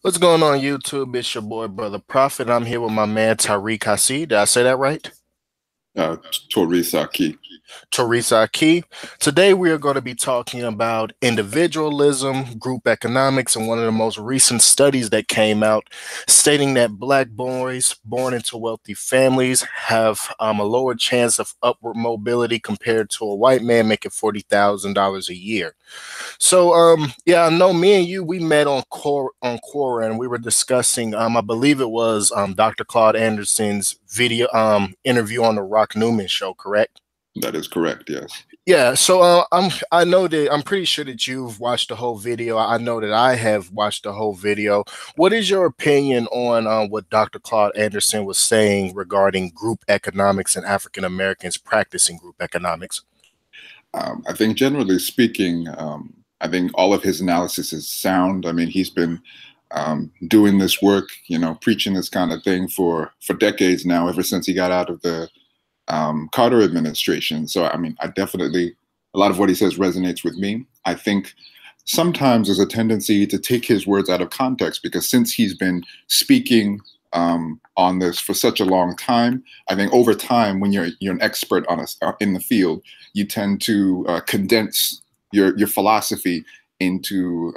What's going on, YouTube? It's your boy, Brother Prophet. I'm here with my man, Tariq Hassi. Did I say that right? Torisaki. Teresa Aki. Today, we are going to be talking about individualism, group economics, and one of the most recent studies that came out stating that Black boys born into wealthy families have a lower chance of upward mobility compared to a white man making $40,000 a year. So, yeah, I know me and you, we met on Quora, and we were discussing, I believe it was Dr. Claude Anderson's video interview on the Rock Newman show, correct? That is correct, yes. Yeah, so I know that I'm pretty sure that you've watched the whole video. I know that I have watched the whole video. What is your opinion on what Dr. Claude Anderson was saying regarding group economics and African Americans practicing group economics? I think generally speaking, I think all of his analysis is sound. I mean, he's been doing this work, preaching this kind of thing for decades now, ever since he got out of the Carter administration. So, I mean, a lot of what he says resonates with me. I think sometimes there's a tendency to take his words out of context because since he's been speaking on this for such a long time, I think over time, when you're an expert in the field, you tend to condense your philosophy into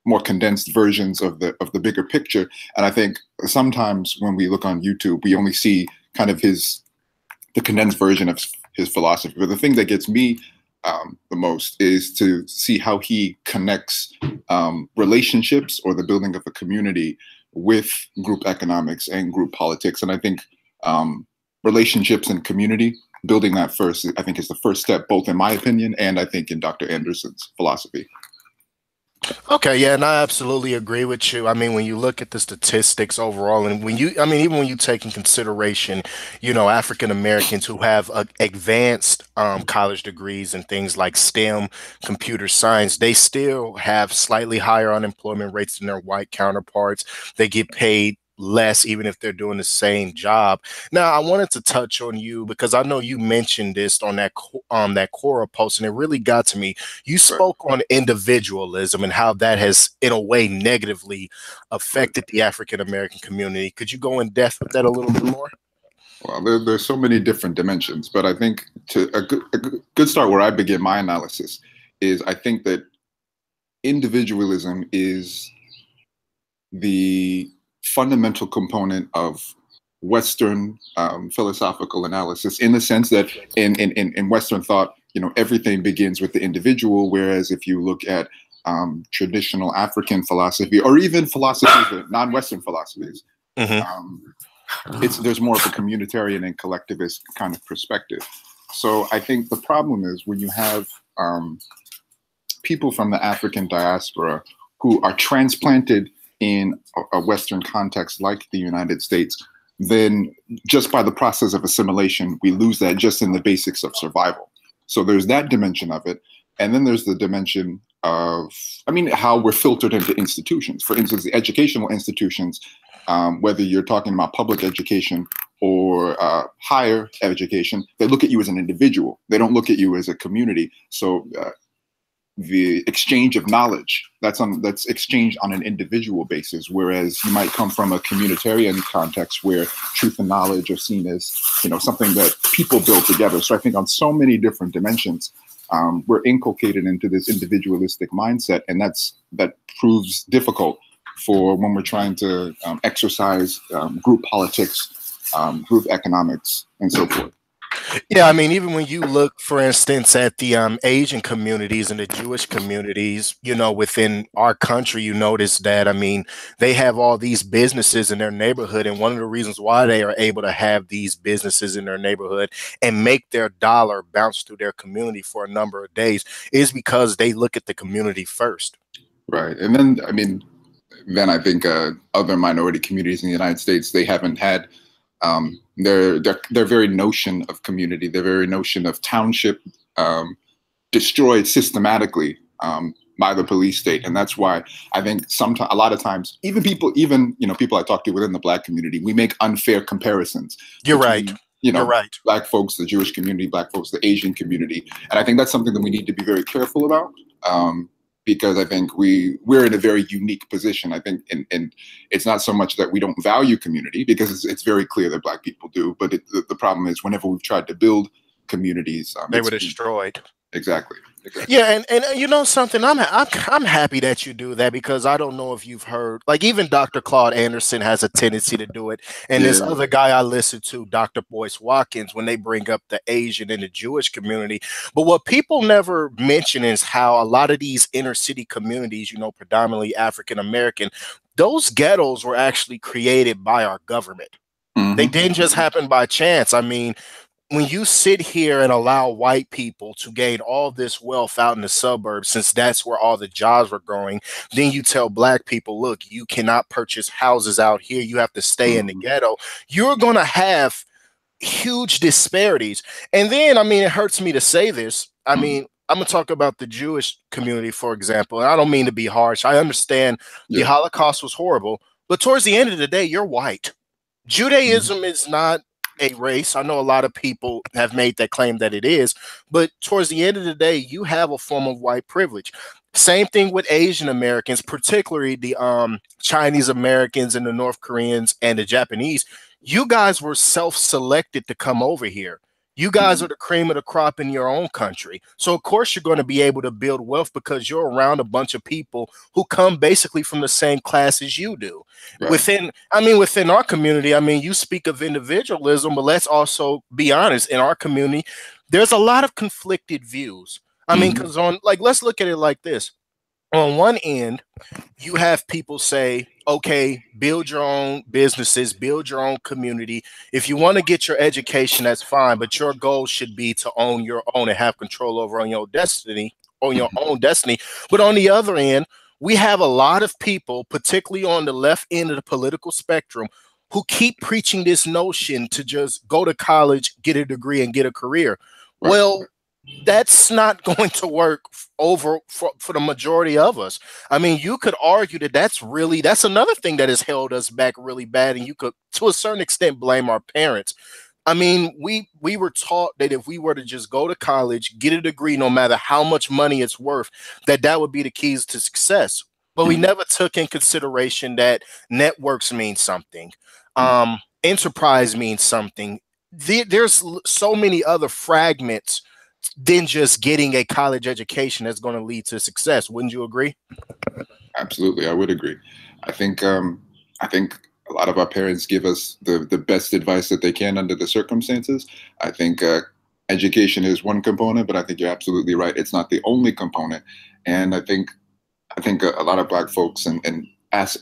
more condensed versions of the bigger picture. And I think sometimes when we look on YouTube, we only see kind of the condensed version of his philosophy. But the thing that gets me the most is to see how he connects relationships or the building of a community with group economics and group politics. And I think relationships and community, building that first, I think is the first step, both in my opinion and I think in Dr. Anderson's philosophy. Okay, yeah, and I absolutely agree with you. I mean, when you look at the statistics overall, and I mean, even when you take in consideration, African Americans who have advanced college degrees and things like STEM, computer science, they still have slightly higher unemployment rates than their white counterparts. They get paid less even if they're doing the same job. Now, I wanted to touch on you because I know you mentioned this on that Quora post, and it really got to me. You Right. spoke on individualism and how that has, in a way, negatively affected the African American community. Could you go in depth with that a little bit more? Well, there's so many different dimensions, but I think a good start where I begin my analysis is I think that individualism is the fundamental component of Western philosophical analysis, in the sense that in Western thought, everything begins with the individual, whereas if you look at traditional African philosophy, or even philosophies, non-Western philosophies, Hmm. um, there's more of a communitarian and collectivist kind of perspective. So I think the problem is when you have people from the African diaspora who are transplanted in a Western context like the United States, then just by the process of assimilation, we lose that just in the basics of survival. So there's that dimension of it. And then there's the dimension of, I mean, how we're filtered into institutions. For instance, the educational institutions, whether you're talking about public education or higher education, they look at you as an individual. They don't look at you as a community. So the exchange of knowledge, that's exchanged on an individual basis, whereas you might come from a communitarian context where truth and knowledge are seen as something that people build together. So I think on so many different dimensions, we're inculcated into this individualistic mindset, and that proves difficult for when we're trying to exercise group politics, group economics, and so forth. Yeah, I mean, even when you look, for instance, at the Asian communities and the Jewish communities, within our country, you notice that, I mean, they have all these businesses in their neighborhood. And one of the reasons why they are able to have these businesses in their neighborhood and make their dollar bounce through their community for a number of days is because they look at the community first. Right. And then, I mean, then I think other minority communities in the United States, they haven't had their very notion of community, their very notion of township destroyed systematically by the police state. And that's why I think a lot of times, even people I talk to within the Black community, we make unfair comparisons You're right. between, You're right. Black folks, the Jewish community, Black folks, the Asian community. And I think that's something that we need to be very careful about. because I think we're in a very unique position. I think, and it's not so much that we don't value community, because it's very clear that Black people do. But the problem is, whenever we've tried to build communities, They were destroyed. exactly, exactly. Yeah, and you know something, I'm happy that you do that, because I don't know if you've heard, like even Dr. Claude Anderson has a tendency to do it, and this Yeah. other guy I listen to, Dr. Boyce Watkins, when they bring up the Asian and the Jewish community. But what people never mention is how a lot of these inner city communities, you know, predominantly African American, those ghettos were actually created by our government. They Hmm. didn't just happen by chance. I mean, when you sit here and allow white people to gain all this wealth out in the suburbs, since that's where all the jobs were growing, then you tell black people, look, you cannot purchase houses out here. You have to stay in the Hmm. ghetto. You're going to have huge disparities. And then, I mean, it hurts me to say this. I Hmm. mean, I'm going to talk about the Jewish community, for example. And I don't mean to be harsh. I understand the Yeah. Holocaust was horrible, but towards the end of the day, you're white. Hmm. Judaism is not a race. I know a lot of people have made that claim that it is, but towards the end of the day, you have a form of white privilege. Same thing with Asian Americans, particularly the Chinese Americans and the North Koreans and the Japanese. You guys were self-selected to come over here. You guys Hmm. are the cream of the crop in your own country. So of course you're going to be able to build wealth, because you're around a bunch of people who come basically from the same class as you do. Right. Within our community, I mean, you speak of individualism, but let's also be honest. In our community, there's a lot of conflicted views. I mean, Hmm. because on, like, let's look at it like this. On one end, you have people say, okay, build your own businesses, build your own community. If you want to get your education, that's fine, but your goal should be to own your own and have control over on your Hmm. own destiny. But on the other end, we have a lot of people, particularly on the left end of the political spectrum, who keep preaching this notion to just go to college, get a degree, and get a career. Right. Well, that's not going to work for the majority of us. I mean, you could argue that that's another thing that has held us back really bad, and you could, to a certain extent, blame our parents. I mean, we were taught that if we were to just go to college, get a degree, no matter how much money it's worth, that that would be the keys to success. But we Hmm. never took in consideration that networks mean something, Hmm. enterprise means something. There's so many other fragments than just getting a college education that's going to lead to success. Wouldn't you agree? Absolutely, I would agree. I think I think a lot of our parents give us the best advice that they can under the circumstances. I think education is one component, but I think you're absolutely right. It's not the only component. And I think a lot of Black folks and as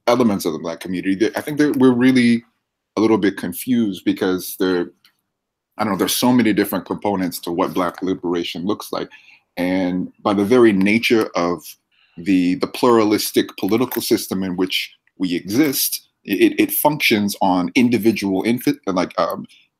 elements of the Black community, I think that we're really a little bit confused, because I don't know, there's so many different components to what Black liberation looks like. And by the very nature of the pluralistic political system in which we exist, it functions on individual,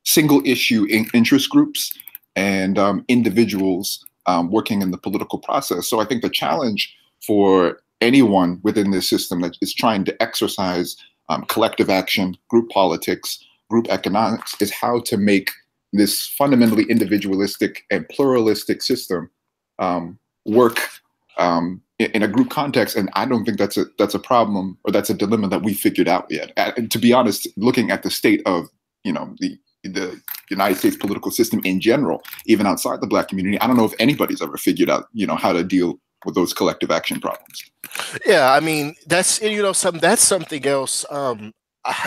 single issue interest groups and individuals working in the political process. So I think the challenge for anyone within this system that is trying to exercise collective action, group politics, group economics, is how to make this fundamentally individualistic and pluralistic system work in a group context. And I don't think that's a problem, or that's a dilemma that we figured out yet. And to be honest, looking at the state of the United States political system in general, even outside the Black community, I don't know if anybody's ever figured out how to deal with those collective action problems. Yeah, I mean, that's something else.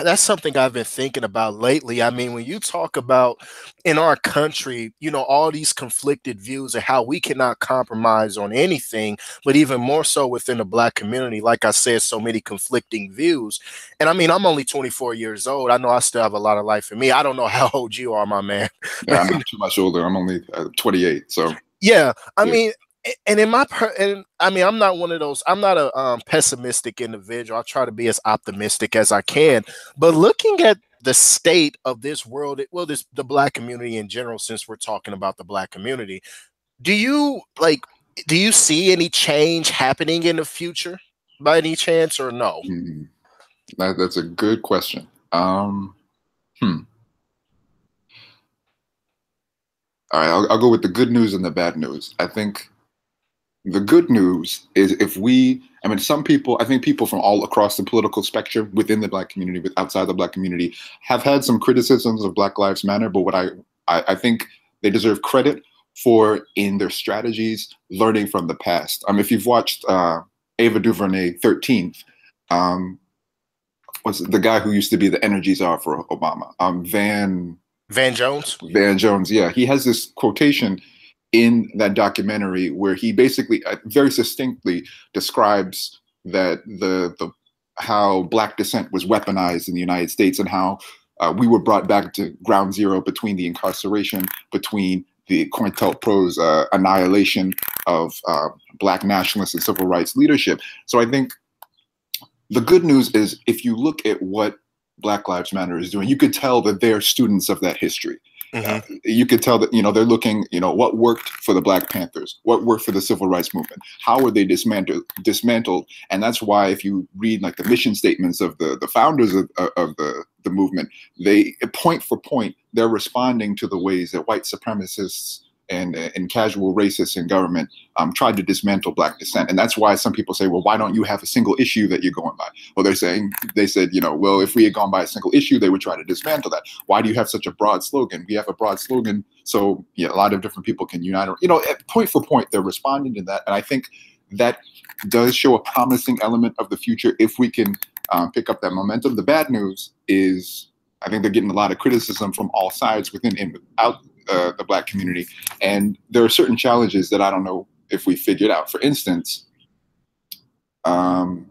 That's something I've been thinking about lately. I mean, when you talk about in our country, you know, all these conflicted views of how we cannot compromise on anything, but even more so within the Black community, like I said, so many conflicting views. And I mean, I'm only 24 years old. I know I still have a lot of life in me. I don't know how old you are, my man. Yeah, I'm not too much older. I'm only 28. So Yeah, I yeah. mean, and in my and I mean, I'm not one of those. I'm not a pessimistic individual. I try to be as optimistic as I can. But looking at the state of this world, well, this the Black community in general, since we're talking about the Black community, do you like? Do you see any change happening in the future by any chance, or no? Mhm. That's a good question. Hmm. All right, I'll go with the good news and the bad news. I think The good news is if we, I mean, some people, I think people from all across the political spectrum within the Black community, with outside the Black community, have had some criticisms of Black Lives Matter. But what I think they deserve credit for in their strategies, learning from the past. If you've watched Ava DuVernay 13th, um, was the guy who used to be the energy czar for Obama, Van Jones. Van Jones. Yeah, he has this quotation in that documentary where he basically very succinctly describes that the how Black descent was weaponized in the United States, and how we were brought back to ground zero between the incarceration, between the COINTELPRO's annihilation of Black nationalists and civil rights leadership. So I think the good news is if you look at what Black Lives Matter is doing, you could tell that they're students of that history. You could tell that, they're looking, what worked for the Black Panthers, what worked for the civil rights movement, how were they dismantled. And that's why if you read like the mission statements of the founders of the movement, they point for point, they're responding to the ways that white supremacists and casual racists in government tried to dismantle Black dissent. And that's why some people say, well, why don't you have a single issue that you're going by? Well, they said, well, if we had gone by a single issue, they would try to dismantle that. Why do you have such a broad slogan? We have a broad slogan, so a lot of different people can unite. At point for point, they're responding to that. And I think that does show a promising element of the future if we can pick up that momentum. The bad news is I think they're getting a lot of criticism from all sides, within and without the Black community. And there are certain challenges that I don't know if we figured out. For instance, well,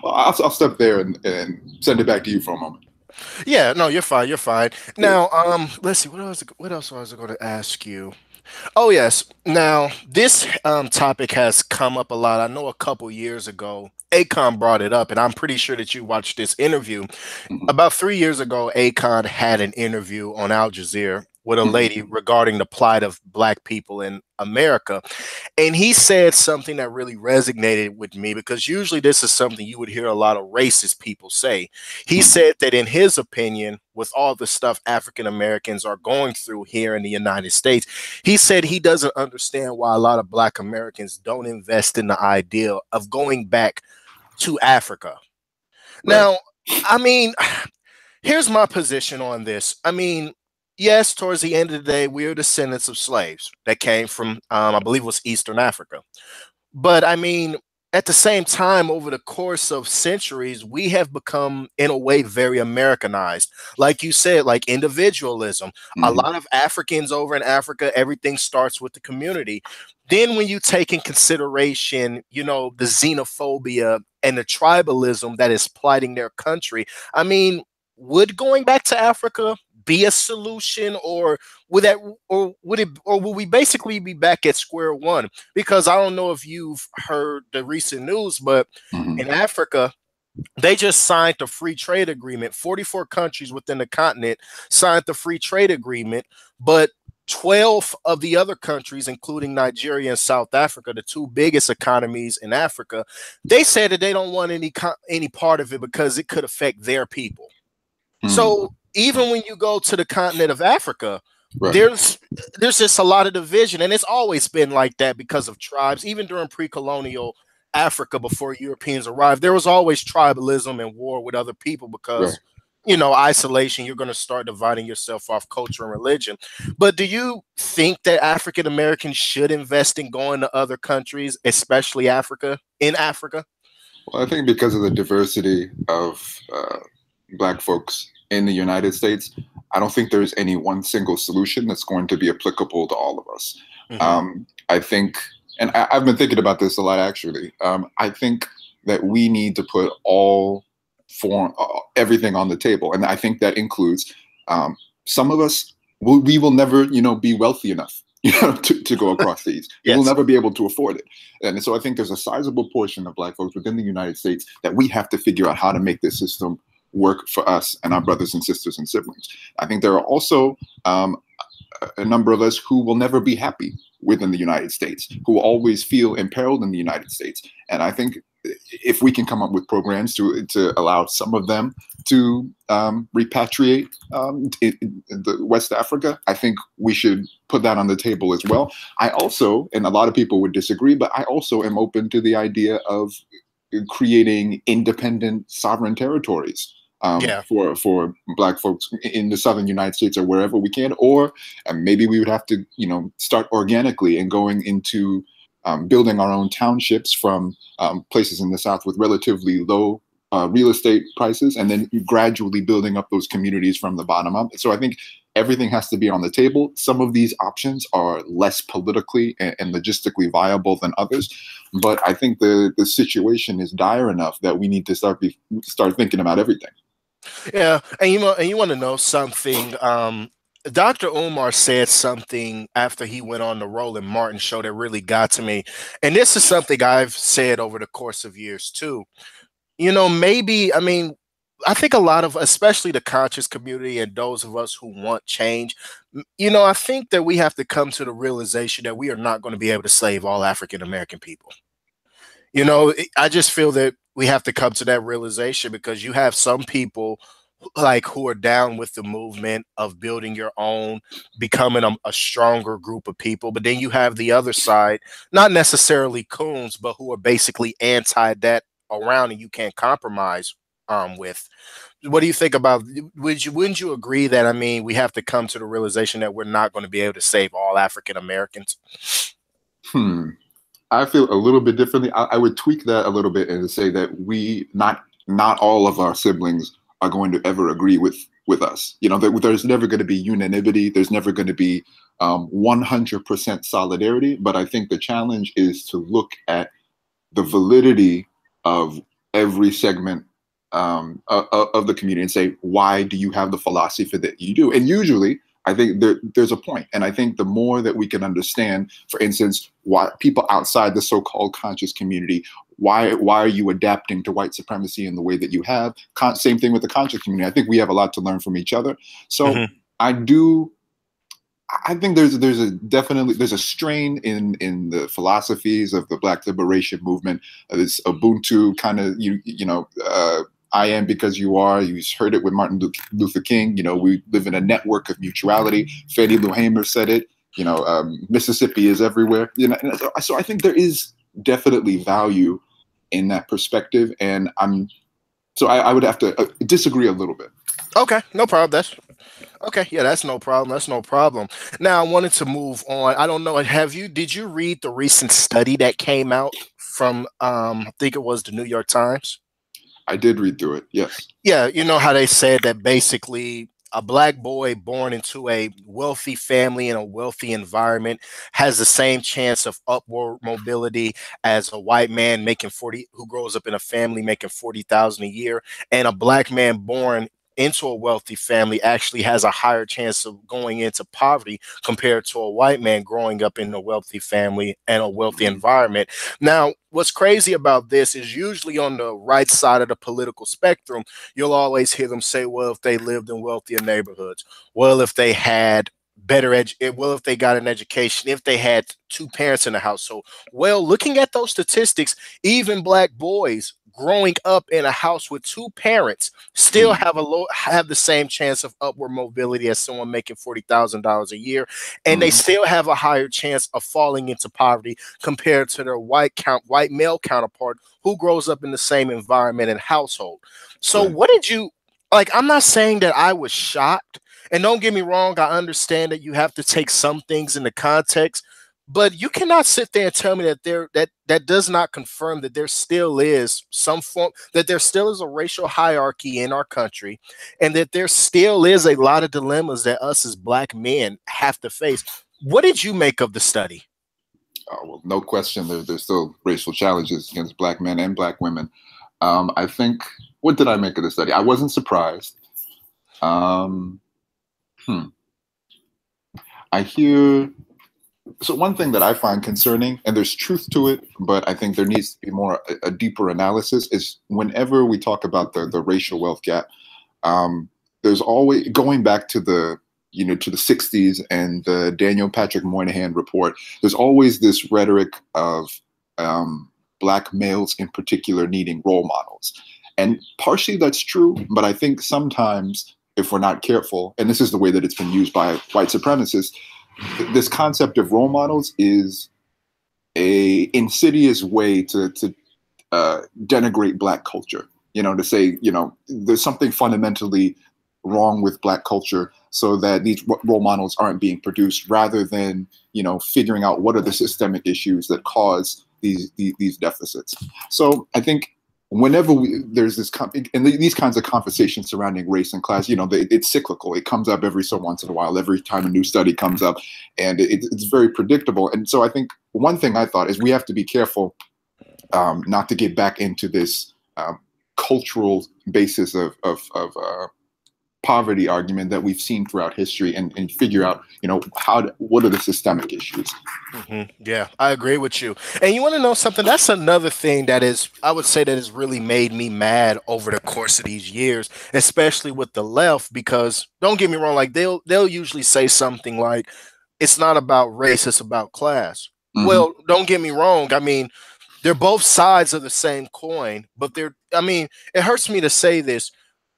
I'll stop there and send it back to you for a moment. Yeah, no, you're fine. You're fine. Now, let's see. What else was I going to ask you? Oh, yes. Now, this topic has come up a lot. I know a couple years ago, Akon brought it up, and I'm pretty sure that you watched this interview. Mhm. About 3 years ago, Akon had an interview on Al Jazeera with a Mhm. lady regarding the plight of Black people in America. And he said something that really resonated with me, because usually this is something you would hear a lot of racist people say. He Mhm. said that in his opinion, with all the stuff African Americans are going through here in the United States, he said he doesn't understand why a lot of Black Americans don't invest in the idea of going back to Africa. Right. Now, I mean, here's my position on this. I mean, yes, towards the end of the day, we are descendants of slaves that came from, I believe it was Eastern Africa. But I mean, at the same time, over the course of centuries, we have become, in a way, very Americanized. Like you said, like individualism. A Mhm. lot of Africans over in Africa, everything starts with the community. Then, when you take in consideration, the xenophobia and the tribalism that is plighting their country, I mean, would going back to Africa be a solution, or would that, or would it, or will we basically be back at square one? Because I don't know if you've heard the recent news, but Mhm. in Africa, they just signed a free trade agreement. 44 countries within the continent signed the free trade agreement, but 12 of the other countries, including Nigeria and South Africa, the two biggest economies in Africa, they said that they don't want any part of it because it could affect their people. Mhm. So even when you go to the continent of Africa, Right. there's there's just a lot of division, and it's always been like that because of tribes. Even during pre-colonial Africa, before Europeans arrived, there was always tribalism and war with other people Right. because isolation. You're going to start dividing yourself off culture and religion. But do you think that African Americans should invest in going to other countries, especially Africa, in Africa? Well, I think because of the diversity of Black folks in the United States, I don't think there's any one single solution that's going to be applicable to all of us. Hmm. I think, and I've been thinking about this a lot actually. I think that we need to put everything on the table, and I think that includes some of us. We will never, be wealthy enough, to go across seas. We will Yes. never be able to afford it. And so I think there's a sizable portion of Black folks within the United States that we have to figure out how to make this system work for us and our brothers and sisters and siblings. I think there are also a number of us who will never be happy within the United States, who will always feel imperiled in the United States. And I think if we can come up with programs to allow some of them to repatriate in the West Africa, I think we should put that on the table as well. I also, and a lot of people would disagree, but I also am open to the idea of creating independent sovereign territories Yeah. for Black folks in the Southern United States or wherever we can, or maybe we would have to, start organically and going into building our own townships from places in the South with relatively low real estate prices, and then gradually building up those communities from the bottom up. So I think everything has to be on the table. Some of these options are less politically and logistically viable than others, but I think the situation is dire enough that we need to start thinking about everything. Yeah, and you want to know something? Dr. Umar said something after he went on the Roland Martin show that really got to me, and this is something I've said over the course of years too. Maybe I think a lot of, especially the conscious community and those of us who want change, I think that we have to come to the realization that we are not going to be able to save all African American people. I just feel that we have to come to that realization because you have some people like who are down with the movement of building your own, becoming a stronger group of people. But then you have the other side, not necessarily coons, but who are basically anti that around and you can't compromise with. What do you think about? Wouldn't you agree that we have to come to the realization that we're not going to be able to save all African Americans? Hmm. I feel a little bit differently. I would tweak that a little bit and say that we not all of our siblings are going to ever agree with us. There's never going to be unanimity. There's never going to be 100% solidarity. But I think the challenge is to look at the validity of every segment of the community and say, why do you have the philosophy that you do? And usually, I think there's a point. And I think the more that we can understand, for instance, why people outside the so-called conscious community, why are you adapting to white supremacy in the way that you have? Same thing with the conscious community. I think we have a lot to learn from each other. So Mm-hmm. I think there's a strain in the philosophies of the Black liberation movement. This Ubuntu kind of I am because you are. You heard it with Martin Luther King. We live in a network of mutuality. Fannie Lou Hamer said it. Mississippi is everywhere. So I think there is definitely value in that perspective, and I would have to disagree a little bit. Okay, no problem. That's okay. Yeah, that's no problem. That's no problem. Now I wanted to move on. I don't know. Did you read the recent study that came out from I think it was the New York Times? I did read through it. Yes. Yeah, you know how they said that basically a black boy born into a wealthy family in a wealthy environment has the same chance of upward mobility as a white man making 40 who grows up in a family making 40,000 a year, and a black man born into a wealthy family actually has a higher chance of going into poverty compared to a white man growing up in a wealthy family and a wealthy Mhm. environment. Now, what's crazy about this is usually on the right side of the political spectrum, you'll always hear them say, well, if they lived in wealthier neighborhoods, well, if they had well, if they got an education, if they had two parents in the household. Well, looking at those statistics, even black boys growing up in a house with two parents still Mhm. have the same chance of upward mobility as someone making $40,000 a year, and they Mhm. still have a higher chance of falling into poverty compared to their white male counterpart who grows up in the same environment and household. So Right. what did you like? I'm not saying that I was shocked, and don't get me wrong, I understand that you have to take some things into context, but you cannot sit there and tell me that that does not confirm that there still is some form that there still is a racial hierarchy in our country, and that there still is a lot of dilemmas that us as black men have to face. What did you make of the study? Well, no question, there's still racial challenges against Black men and Black women. I think, what did I make of the study? I wasn't surprised. Um, hmm. I hear, so one thing that I find concerning, and there's truth to it, but I think there needs to be more a deeper analysis, is whenever we talk about the racial wealth gap, there's always, going back to the 60s and the Daniel Patrick Moynihan report, there's always this rhetoric of Black males in particular needing role models. And partially that's true, but I think sometimes if we're not careful, and this is the way that it's been used by white supremacists, this concept of role models is a insidious way to denigrate Black culture. To say, there's something fundamentally wrong with Black culture, so that these role models aren't being produced, rather than figuring out what are the systemic issues that cause these deficits. So I think whenever there's these kinds of conversations surrounding race and class, it's cyclical. It comes up every so once in a while, every time a new study comes up, and it's very predictable. And so I think one thing I thought is we have to be careful not to get back into this cultural basis of poverty argument that we've seen throughout history, and figure out, what are the systemic issues. Yeah, I agree with you. And you want to know something? That's another thing I would say that has really made me mad over the course of these years, especially with the left, because don't get me wrong, like they'll usually say something like, it's not about race, it's about class. Mm-hmm. Well, don't get me wrong. I mean, they're both sides of the same coin, but it hurts me to say this.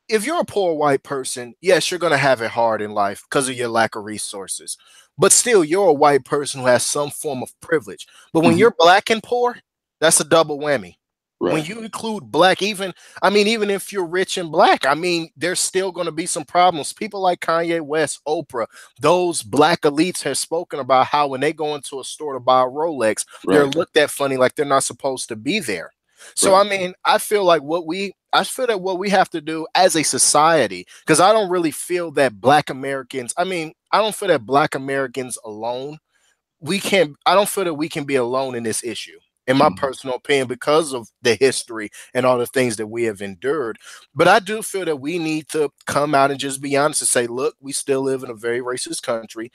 If you're a poor white person, yes, you're going to have it hard in life because of your lack of resources. But still, you're a white person who has some form of privilege. But when you're Black and poor, that's a double whammy. Right. When you include Black, even if you're rich and Black, there's still going to be some problems. People like Kanye West, Oprah, those Black elites have spoken about how when they go into a store to buy a Rolex, they're looked at funny, like they're not supposed to be there. So, I feel that what we have to do as a society, because I don't really feel that Black Americans, I don't feel that Black Americans alone, I don't feel that we can be alone in this issue, in my personal opinion, because of the history and all the things that we have endured. But I do feel that we need to come out and just be honest and say, look, we still live in a very racist country.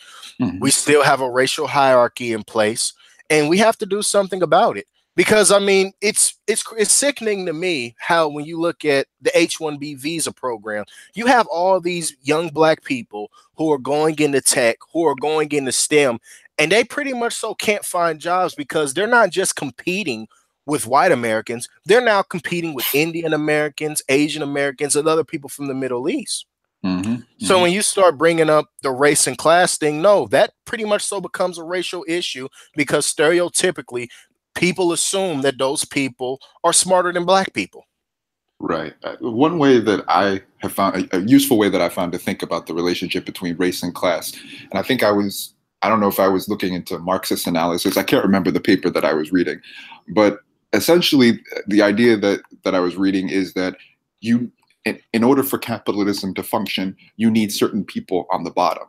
We still have a racial hierarchy in place, and we have to do something about it. Because it's sickening to me how when you look at the H-1B visa program, you have all these young Black people who are going into tech, who are going into STEM, and they pretty much so can't find jobs because they're not just competing with white Americans, they're now competing with Indian Americans, Asian Americans, and other people from the Middle East. So when you start bringing up the race and class thing, no, that pretty much so becomes a racial issue, because stereotypically, people assume that those people are smarter than Black people. Right. One way that I have found, a useful way that I found to think about the relationship between race and class, and I don't know if I was looking into Marxist analysis. I can't remember the paper that I was reading, but essentially the idea that I was reading is that in order for capitalism to function, you need certain people on the bottom.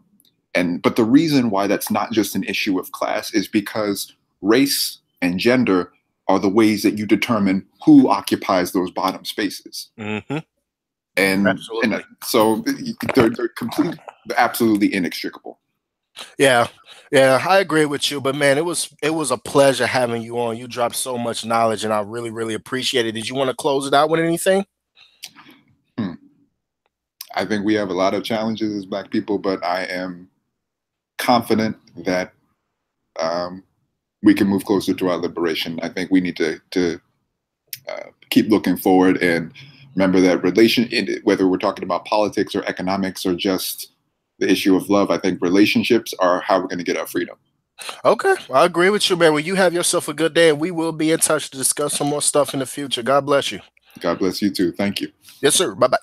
But the reason why that's not just an issue of class is because race and gender are the ways that you determine who occupies those bottom spaces. And so they're absolutely inextricable. Yeah, I agree with you. But man, it was a pleasure having you on. You dropped so much knowledge, and I really, really appreciate it. Did you want to close it out with anything? I think we have a lot of challenges as Black people, but I am confident that we can move closer to our liberation. I think we need to keep looking forward and remember that whether we're talking about politics or economics or just the issue of love, I think relationships are how we're going to get our freedom. Okay, I agree with you, man. Well, you have yourself a good day, and we will be in touch to discuss some more stuff in the future. God bless you. God bless you too. Thank you. Yes, sir. Bye-bye.